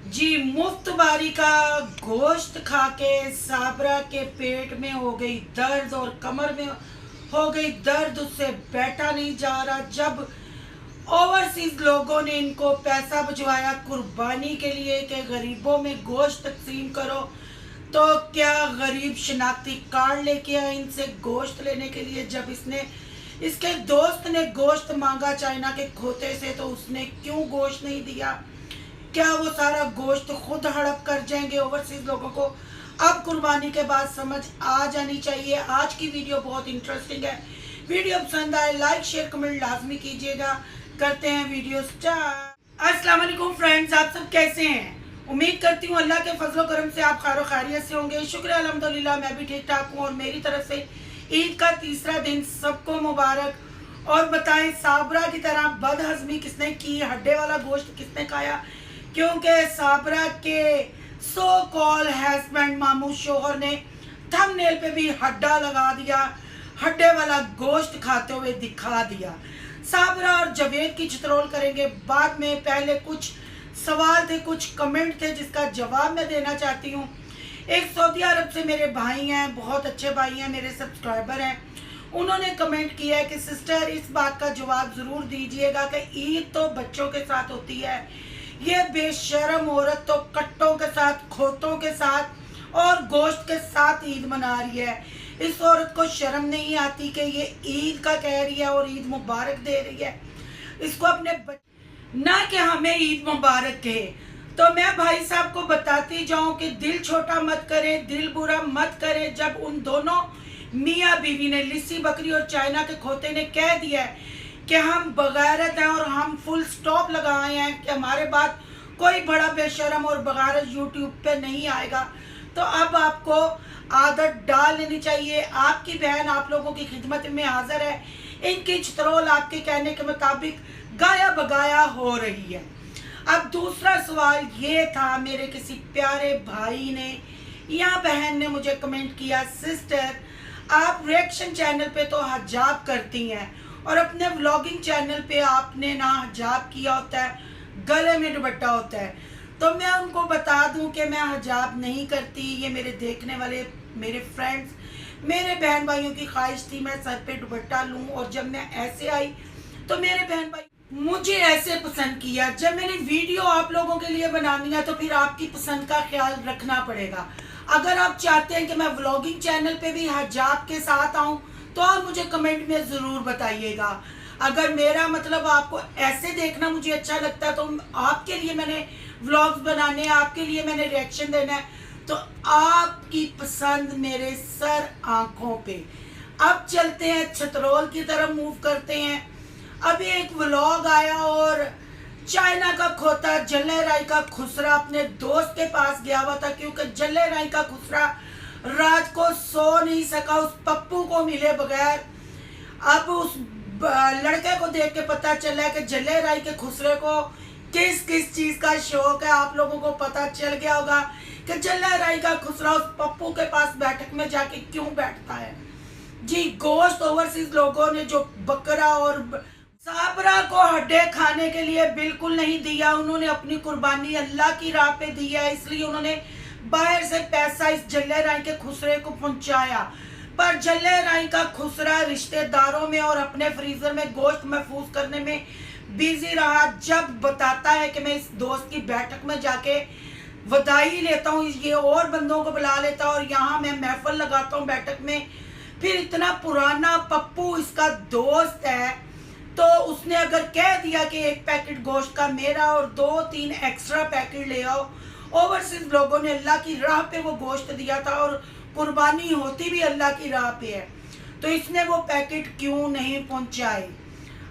जी मुफ्त बारी का गोश्त खा के साबरा के पेट में हो गई दर्द और कमर में हो गई दर्द, उससे बैठा नहीं जा रहा। जब ओवरसीज लोगों ने इनको पैसा भिजवाया कुर्बानी के लिए कि गरीबों में गोश्त तकसीम करो, तो क्या गरीब शनाख्ती कार्ड लेके आए इनसे गोश्त लेने के लिए। जब इसके दोस्त ने गोश्त मांगा चाइना के खोते से, तो उसने क्यों गोश्त नहीं दिया। क्या वो सारा गोश्त खुद हड़प कर जाएंगे ओवरसीज लोगों को। अब कुर्बानी के बाद समझ आ जानी चाहिए। आज की वीडियो बहुत इंटरेस्टिंग है। वीडियो पसंद आए लाइक शेयर कमेंट लाजमी कीजिएगा। करते हैं वीडियो स्टार्ट। अस्सलाम वालेकुम फ्रेंड्स, आप सब कैसे हैं। उम्मीद करती हूँ अल्लाह के फजलो करम से आप खैर खैरियत से होंगे। शुक्र है अल्हम्दुलिल्लाह, मैं भी ठीक ठाक हूँ। और मेरी तरफ से ईद का तीसरा दिन सबको मुबारक। और बताएं, साबरा की तरह बदहजमी किसने की, हड्डे वाला गोश्त किसने खाया। क्योंकि साबरा के सो कॉल हस्बैंड मामू शोहर ने थंबनेल पे भी हड्डा लगा दिया, हड्डे वाला गोश्त खाते हुए दिखा दिया। साबरा और जावेद की चित्रोल करेंगे बाद में। पहले कुछ सवाल थे, कुछ कमेंट थे जिसका जवाब मैं देना चाहती हूँ। एक सऊदी अरब से मेरे भाई हैं, बहुत अच्छे भाई हैं, मेरे सब्सक्राइबर हैं। उन्होंने कमेंट किया है कि सिस्टर इस बात का जवाब ज़रूर दीजिएगा कि ईद तो बच्चों के साथ होती है, ये बेशरम औरत तो कट्टों के साथ, खोतों के साथ और गोश्त के साथ ईद मना रही है। इस औरत को शर्म नहीं आती कि ये ईद का कह रही है और ईद मुबारक दे रही है। इसको अपने ना कि हमें ईद मुबारक कहे। तो मैं भाई साहब को बताती जाऊं कि दिल छोटा मत करें, दिल बुरा मत करें। जब उन दोनों मियाँ बीवी ने, लिस्सी बकरी और चाइना के खोते ने कह दिया है कि हम बगैरत हैं और हम फुल स्टॉप लगाए हैं कि हमारे बाद कोई बड़ा बेशरम और बगैरत यूट्यूब पे नहीं आएगा, तो अब आपको आदत डाल लेनी चाहिए। आपकी बहन आप लोगों की खिदमत में हाजिर है। इनकी चित्रोल आपके कहने के मुताबिक गाया बगाया हो रही है। अब दूसरा सवाल ये था, मेरे किसी प्यारे भाई ने या बहन ने मुझे कमेंट किया, सिस्टर आप रिएक्शन चैनल पे तो हिजाब करती हैं और अपने व्लॉगिंग चैनल पे आपने ना हिजाब किया होता है, गले में दुपट्टा होता है। तो मैं उनको बता दूं कि मैं हिजाब नहीं करती। ये मेरे देखने वाले मेरे फ्रेंड्स, मेरे बहन भाइयों की ख्वाहिश थी मैं सर पे दुपट्टा लूं। और जब मैं ऐसे आई तो मेरे बहन भाई मुझे ऐसे पसंद किया। जब मैंने वीडियो आप लोगों के लिए बनानी है तो फिर आपकी पसंद का ख्याल रखना पड़ेगा। अगर आप चाहते हैं कि मैं व्लॉगिंग चैनल पे भी हिजाब के साथ आऊँ तो आप मुझे कमेंट में ज़रूर बताइएगा। अगर मेरा मतलब आपको ऐसे देखना मुझे अच्छा लगता है तो आपके लिए मैंने व्लॉग्स बनाने हैं, आपके लिए मैंने रिएक्शन देना है, तो आपकी पसंद मेरे सर आंखों पे। अब चलते हैं छतरोल की तरफ मूव करते हैं। अभी एक व्लॉग आया और चाइना का खोता जल्ले राय का खुसरा अपने दोस्त के पास गया हुआ था, क्योंकि जल्ले राय का खुसरा रात को सो नहीं सका उस पप्पू को मिले बगैर। अब उस लड़के को देख के पता चला कि जल्ले राय के खुसरे को किस किस चीज का शौक है। आप लोगों को पता चल गया होगा कि जल्ले राय का खुसरा उस पप्पू के पास बैठक में जाके क्यों बैठता है। जी गोश्त ओवरसीज लोगों ने जो बकरा और साबरा को हड्डे खाने के लिए बिल्कुल नहीं दिया। उन्होंने अपनी कुर्बानी अल्लाह की राह पे दी है, इसलिए उन्होंने बाहर से पैसा इस जल्ले राय के खुसरे को पहुंचाया। पर जल्ले राय का खुसरा रिश्तेदारों में और अपने फ्रीजर में गोश्त महफूज करने में बिजी रहा। जब बताता है कि मैं इस दोस्त की बैठक में जाके वदाई लेता हूँ, ये और बंदों को बुला लेता हूँ और यहाँ मैं महफल लगाता हूँ बैठक में। फिर इतना पुराना पप्पू इसका दोस्त है, तो उसने अगर कह दिया कि एक पैकेट गोश्त का मेरा और 2-3 एक्स्ट्रा पैकेट ले आओ। ओवरसीज लोगों ने अल्लाह की राह पे वो गोश्त दिया था और कुर्बानी होती भी अल्लाह की राह पे है, तो इसने वो पैकेट क्यों नहीं पहुंचाए।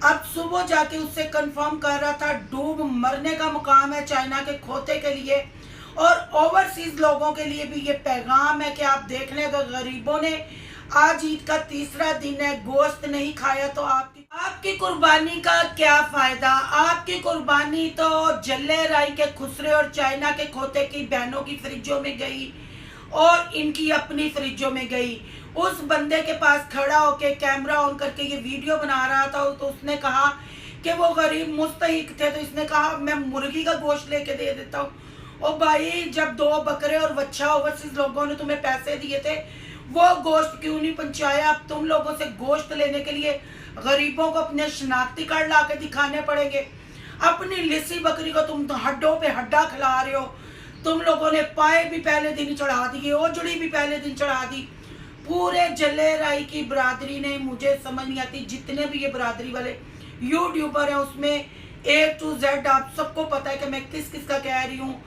अब सुबह जाके उससे कंफर्म कर रहा था, डूब मरने का मुकाम है चाइना के खोते के लिए और ओवरसीज लोगों के लिए भी ये पैगाम है कि आप देख लें, अगर गरीबों ने आज ईद का तीसरा दिन है गोश्त नहीं खाया तो आपकी कुर्बानी का क्या फायदा। आपकी कुर्बानी तो जल्ले राय के खुसरे और चाइना के खोते की बहनों की फ्रिजों में गई और इनकी अपनी फ्रिजों में गई। उस बंदे के पास खड़ा होके कैमरा ऑन करके ये वीडियो बना रहा था, तो उसने कहा कि वो गरीब मुस्तहिक थे, तो इसने कहा मैं मुर्गी का गोश्त लेके दे देता हूँ। ओ भाई, जब 2 बकरे और बच्चा ओवरसीज लोगों ने तुम्हें पैसे दिए थे, वो गोश्त क्यों नहीं पहुंचाया? अब तुम लोगों से गोश्त लेने के लिए गरीबों को अपने शनाख्ती कार्ड ला के दिखाने पड़ेंगे। अपनी लिसी बकरी को तुम तो हड्डों पे हड्डा खिला रहे हो। तुम लोगों ने पाए भी पहले दिन ही चढ़ा दिए, ओजड़ी भी पहले दिन चढ़ा दी। पूरे जले राई की बरादरी ने, मुझे समझ नहीं आती, जितने भी ये बरादरी वाले यूट्यूबर हैं उसमें A to Z आप सबको पता है कि मैं किस किस का कह रही हूँ।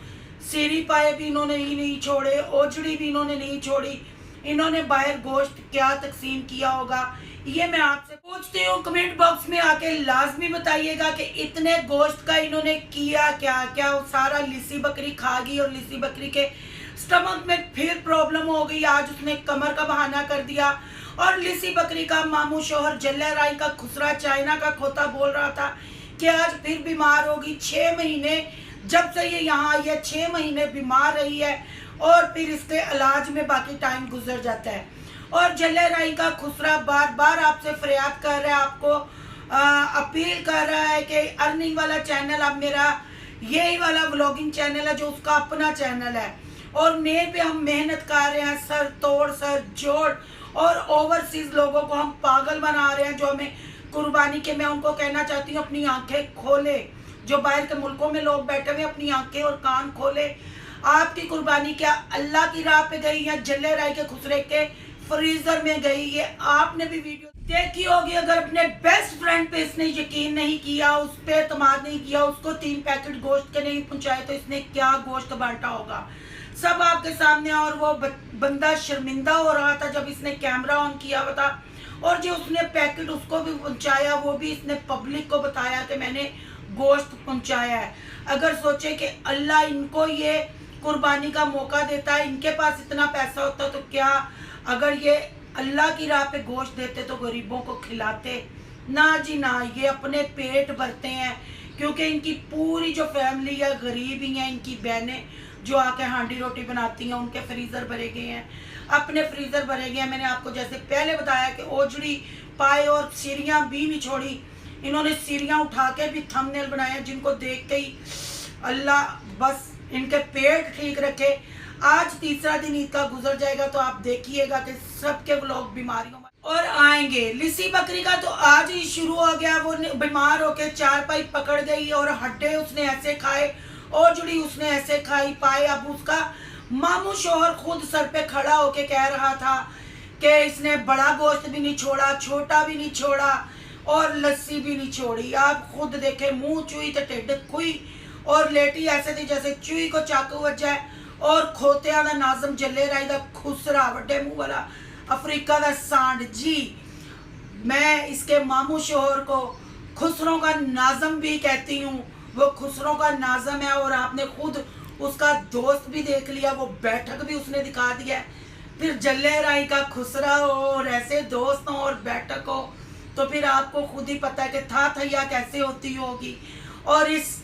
सीरी पाए भी इन्होंने ही नहीं छोड़े, ओजड़ी भी इन्होंने नहीं छोड़ी। इन्होंने बाहर गोश्त क्या तकसीम किया होगा, ये मैं आपसे पूछती हूँ। कमेंट बॉक्स में आके लाजमी बताइएगा कि इतने गोश्त का इन्होंने किया क्या? क्या वो सारा लिसी बकरी खा गई और लिसी बकरी के स्टमक में फिर प्रॉब्लम हो गई? आज उसने कमर का बहाना कर दिया और लिसी बकरी का मामू शोहर जल्ले राय का खुसरा चाइना का खोता बोल रहा था कि आज फिर बीमार होगी। 6 महीने जब से ये यहाँ आई है, 6 महीने बीमार रही है और फिर इसके इलाज में बाकी टाइम गुजर जाता है। और जल्ले राई का खुसरा बार बार आपसे फरियाद कर रहा है, आपको अपील कर रहा है कि अर्निंग वाला चैनल अब मेरा यही वाला व्लॉगिंग चैनल है जो उसका अपना चैनल है, और नेम पे हम मेहनत कर रहे हैं सर तोड़ सर जोड़, और ओवरसीज लोगों को हम पागल बना रहे हैं जो हमें कुर्बानी के। मैं उनको कहना चाहती हूँ अपनी आंखें खोले, जो बाहर के मुल्कों में लोग बैठे हुए अपनी आंखें और कान खोले। आपकी कुर्बानी क्या अल्लाह की राह पे गई या जल्ले राय के खुसरे के फ्रीजर में गई? ये आपने भी वीडियो देखी होगी। अगर अपने बेस्ट फ्रेंड पे इसने यकीन नहीं किया, उस पर एतमाद नहीं किया, उसको 3 पैकेट गोश्त के नहीं पहुंचाए, तो इसने क्या गोश्त बांटा होगा? सब आपके सामने। और वो बंदा शर्मिंदा हो रहा था जब इसने कैमरा ऑन किया हुआ था, और जो उसने पैकेट उसको भी पहुंचाया, वो भी इसने पब्लिक को बताया कि मैंने गोश्त पहुंचाया है। अगर सोचे कि अल्लाह इनको ये कुर्बानी का मौका देता है, इनके पास इतना पैसा होता तो क्या अगर ये अल्लाह की राह पे गोश्त देते तो गरीबों को खिलाते? ना जी ना, ये अपने पेट भरते हैं, क्योंकि इनकी पूरी जो फैमिली है गरीब ही है। इनकी बहनें जो आके हांडी रोटी बनाती हैं, उनके फ्रीज़र भरे गए हैं, अपने फ्रीज़र भरे गए हैं। मैंने आपको जैसे पहले बताया कि ओजड़ी पाए और सीढ़ियाँ भी नहीं छोड़ी। इन्होंने सीढ़ियाँ उठा के भी थंबनेल बनाए, जिनको देख के ही अल्लाह बस इनके पेट ठीक रखे। आज तीसरा दिन ईद का गुजर जाएगा तो आप देखिएगा कि सबके लोग बीमारियों में और आएंगे। लिसी बकरी का तो आज ही शुरू हो गया। वो बीमार होके चारपाई पकड़ गई और हड्डे उसने ऐसे खाए, ओजड़ी उसने ऐसे खाई पाए। अब उसका मामू शोहर खुद सर पे खड़ा होके कह रहा था कि इसने बड़ा गोश्त भी नहीं छोड़ा, छोटा भी नहीं छोड़ा और लस्सी भी नहीं छोड़ी। आप खुद देखे, मुंह चुई तो टिड्ड खुई, और लेटी ऐसे थी जैसे चुई को चाकू वज जाए। और खोतिया दा नाजम जल्ले राई दा खुसरा, वड्डे मुंह वाला अफ्रीका दा सांड जी। मैं इसके मामू शोहर को खुसरों का नाजम भी कहती हूँ। वो खुसरों का नाजम है, और आपने खुद उसका दोस्त भी देख लिया, वो बैठक भी उसने दिखा दिया है। फिर जल्ले राई का खुसरा हो और ऐसे दोस्त हो और बैठक हो, तो फिर आपको खुद ही पता है कि था थैया कैसे होती होगी। और इस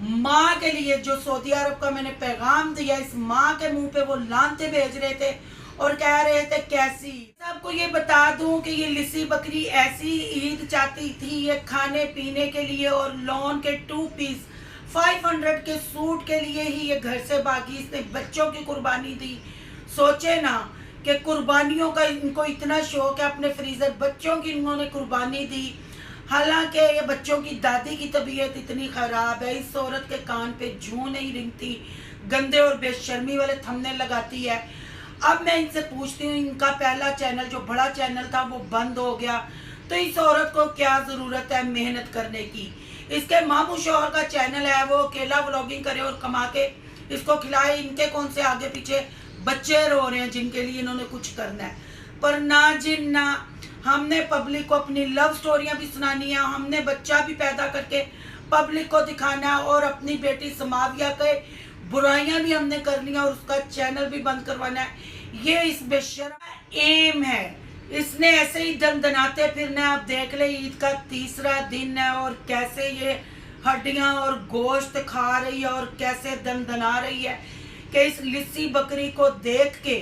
माँ के लिए जो सऊदी अरब का मैंने पैगाम दिया, इस माँ के मुंह पे वो लानते भेज रहे थे और कह रहे थे कैसी। सबको ये बता दूं कि ये लिसी बकरी ऐसी ईद चाहती थी, ये खाने पीने के लिए और लॉन के 2 पीस 500 के सूट के लिए ही ये घर से भागी। इसने बच्चों की कुर्बानी दी। सोचे ना कि कुर्बानियों का इनको इतना शौक है, अपने फ्रीजर बच्चों की इन्होंने कुर्बानी दी। हालांकि ये बच्चों की दादी की तबीयत इतनी ख़राब है, इस औरत के कान पे जूं नहीं रिंगती, गंदे और बेशर्मी वाले थंबनेल लगाती है। अब मैं इनसे पूछती हूँ, इनका पहला चैनल जो बड़ा चैनल था वो बंद हो गया, तो इस औरत को क्या ज़रूरत है मेहनत करने की? इसके मामू शोहर का चैनल है, वो अकेला व्लॉगिंग करे और कमा के इसको खिलाए। इनके कौन से आगे पीछे बच्चे रो रहे हैं जिनके लिए इन्होंने कुछ करना है। पर ना जिन ना, हमने पब्लिक को अपनी लव स्टोरियां भी सुनानी है, हमने बच्चा भी पैदा करके पब्लिक को दिखाना है, और अपनी बेटी समाविया के बुराइयां भी हमने करनी है और उसका चैनल भी बंद करवाना है। ये इस बेशर्म एम है। इसने ऐसे ही दनदनाते फिरना है। आप देख ले, ईद का तीसरा दिन है और कैसे ये हड्डियां और गोश्त खा रही है और कैसे दनदना रही है कि इस लिस्सी बकरी को देख के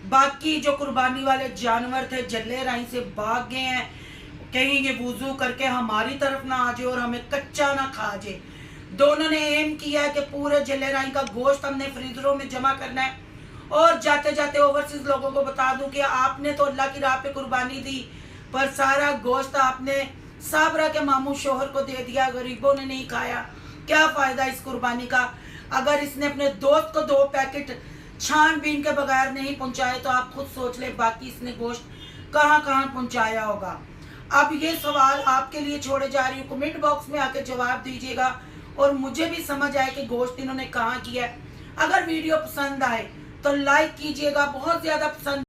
बाकी जो कुर्बानी वाले जानवर थे जल्ले राई से भाग गए हैं, कहीं ये वुजू करके हमारी तरफ ना आ जाए और हमें कच्चा ना खा जाए। दोनों ने एम किया है कि पूरे जलेराई का गोश्त हमने फ्रीजरों में जमा करना है। और जाते जाते ओवरसीज लोगों को बता दूं कि आपने तो अल्लाह की राह पे कुर्बानी दी, पर सारा गोश्त आपने साबरा के मामू शोहर को दे दिया, गरीबों ने नहीं खाया। क्या फायदा इस कुर्बानी का? अगर इसने अपने दोस्त को 2 पैकेट छानबीन के बगैर नहीं पहुंचाए तो आप खुद सोच ले बाकी इसने गोश्त कहां कहां पहुंचाया होगा। अब ये सवाल आपके लिए छोड़े जा रही हूँ, कमेंट बॉक्स में आके जवाब दीजिएगा और मुझे भी समझ आए कि गोश्त इन्होंने कहाँ किया है। अगर वीडियो पसंद आए तो लाइक कीजिएगा, बहुत ज्यादा पसंद